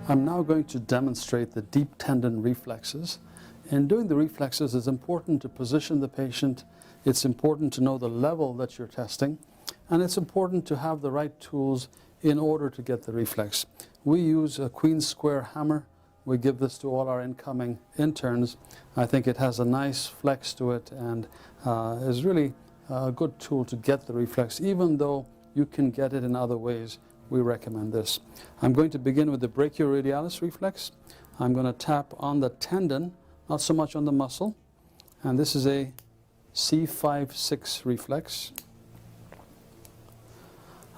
I'm now going to demonstrate the deep tendon reflexes. In doing the reflexes, it's important to position the patient, it's important to know the level that you're testing, and it's important to have the right tools in order to get the reflex. We use a Queen's square hammer. We give this to all our incoming interns. I think it has a nice flex to it and is really a good tool to get the reflex, even though you can get it in other ways. We recommend this. I'm going to begin with the brachioradialis reflex. I'm going to tap on the tendon, not so much on the muscle. And this is a C5-6 reflex.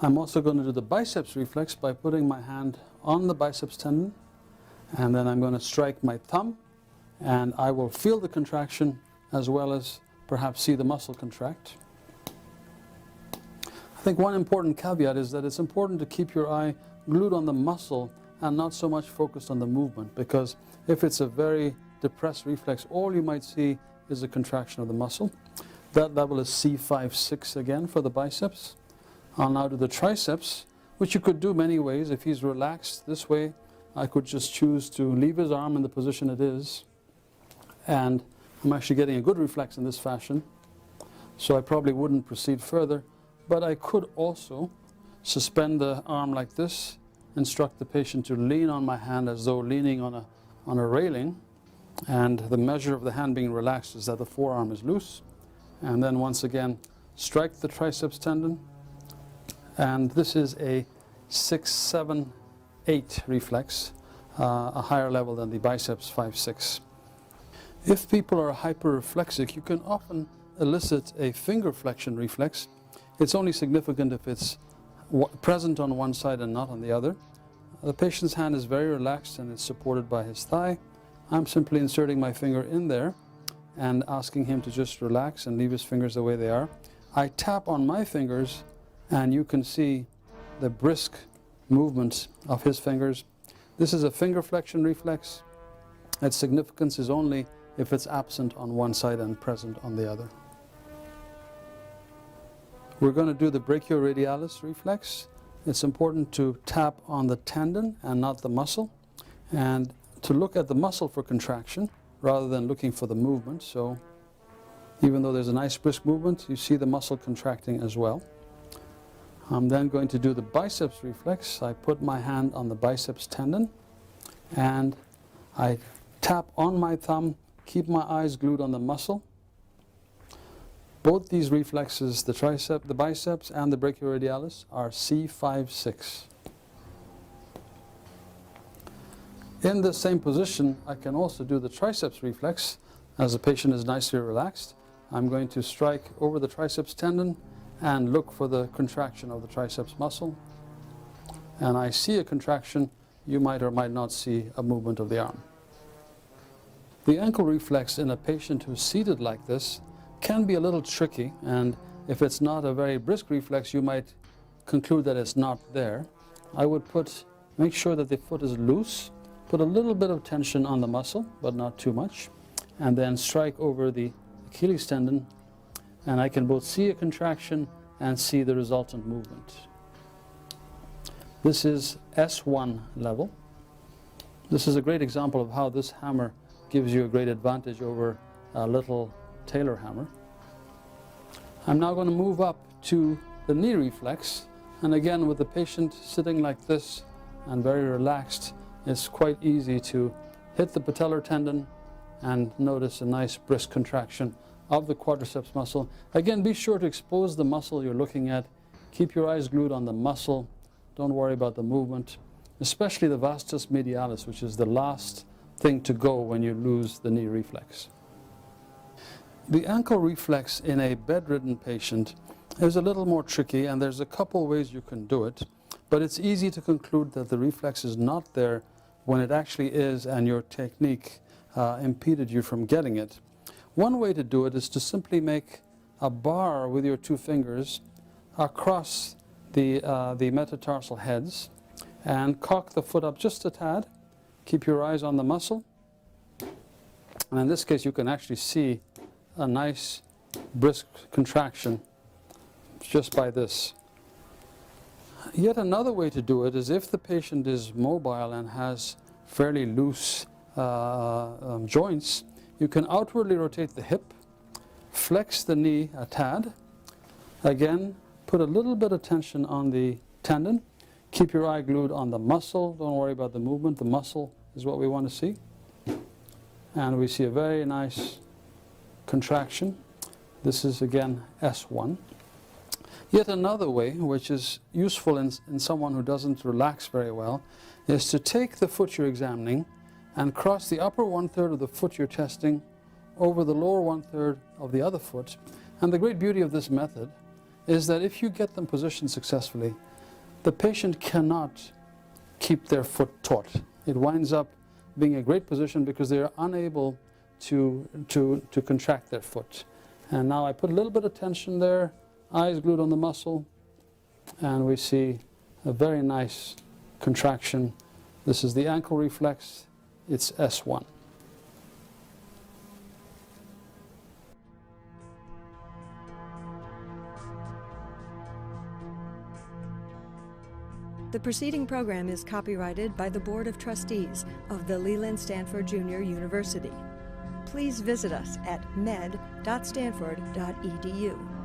I'm also going to do the biceps reflex by putting my hand on the biceps tendon. And then I'm going to strike my thumb. And I will feel the contraction as well as perhaps see the muscle contract. I think one important caveat is that it's important to keep your eye glued on the muscle and not so much focused on the movement, because if it's a very depressed reflex, all you might see is a contraction of the muscle. That level is C5-6 again for the biceps. I'll now do the triceps, which you could do many ways. If he's relaxed this way, I could just choose to leave his arm in the position it is, and I'm actually getting a good reflex in this fashion, so I probably wouldn't proceed further. But I could also suspend the arm like this, instruct the patient to lean on my hand as though leaning on a railing, and the measure of the hand being relaxed is that the forearm is loose. And then once again, strike the triceps tendon, and this is a 6-7-8 reflex, a higher level than the biceps 5-6. If people are hyperreflexic, you can often elicit a finger flexion reflex. It's only significant if it's present on one side and not on the other. The patient's hand is very relaxed and it's supported by his thigh. I'm simply inserting my finger in there and asking him to just relax and leave his fingers the way they are. I tap on my fingers and you can see the brisk movement of his fingers. This is a finger flexion reflex. Its significance is only if it's absent on one side and present on the other. We're going to do the brachioradialis reflex. It's important to tap on the tendon and not the muscle, and to look at the muscle for contraction rather than looking for the movement. So even though there's a nice brisk movement, you see the muscle contracting as well. I'm then going to do the biceps reflex. I put my hand on the biceps tendon and I tap on my thumb, keep my eyes glued on the muscle. Both these reflexes, the biceps and the brachioradialis, are C5-6. In the same position, I can also do the triceps reflex as the patient is nicely relaxed. I'm going to strike over the triceps tendon and look for the contraction of the triceps muscle. And I see a contraction. You might or might not see a movement of the arm. The ankle reflex in a patient who's seated like this can be a little tricky, and if it's not a very brisk reflex, you might conclude that it's not there. I would make sure that the foot is loose, put a little bit of tension on the muscle, but not too much, and then strike over the Achilles tendon, and I can both see a contraction and see the resultant movement. This is S1 level. This is a great example of how this hammer gives you a great advantage over a little Taylor hammer. I'm now going to move up to the knee reflex, and again with the patient sitting like this and very relaxed, it's quite easy to hit the patellar tendon and notice a nice brisk contraction of the quadriceps muscle. Again, be sure to expose the muscle you're looking at. Keep your eyes glued on the muscle. Don't worry about the movement, especially the vastus medialis, which is the last thing to go when you lose the knee reflex. The ankle reflex in a bedridden patient is a little more tricky, and there's a couple ways you can do it, but it's easy to conclude that the reflex is not there when it actually is and your technique impeded you from getting it. One way to do it is to simply make a bar with your two fingers across the metatarsal heads and cock the foot up just a tad. Keep your eyes on the muscle, and in this case you can actually see a nice brisk contraction just by this. Yet another way to do it is if the patient is mobile and has fairly loose joints, you can outwardly rotate the hip, flex the knee a tad, again put a little bit of tension on the tendon, keep your eye glued on the muscle, don't worry about the movement, the muscle is what we want to see. And we see a very nice contraction. This is again S1. Yet another way, which is useful in someone who doesn't relax very well, is to take the foot you're examining and cross the upper 1/3 of the foot you're testing over the lower 1/3 of the other foot. And the great beauty of this method is that if you get them positioned successfully, the patient cannot keep their foot taut. It winds up being a great position because they are unable to contract their foot. And now I put a little bit of tension there, eyes glued on the muscle, and we see a very nice contraction. This is the ankle reflex, it's S1. The preceding program is copyrighted by the Board of Trustees of the Leland Stanford Junior University. Please visit us at med.stanford.edu.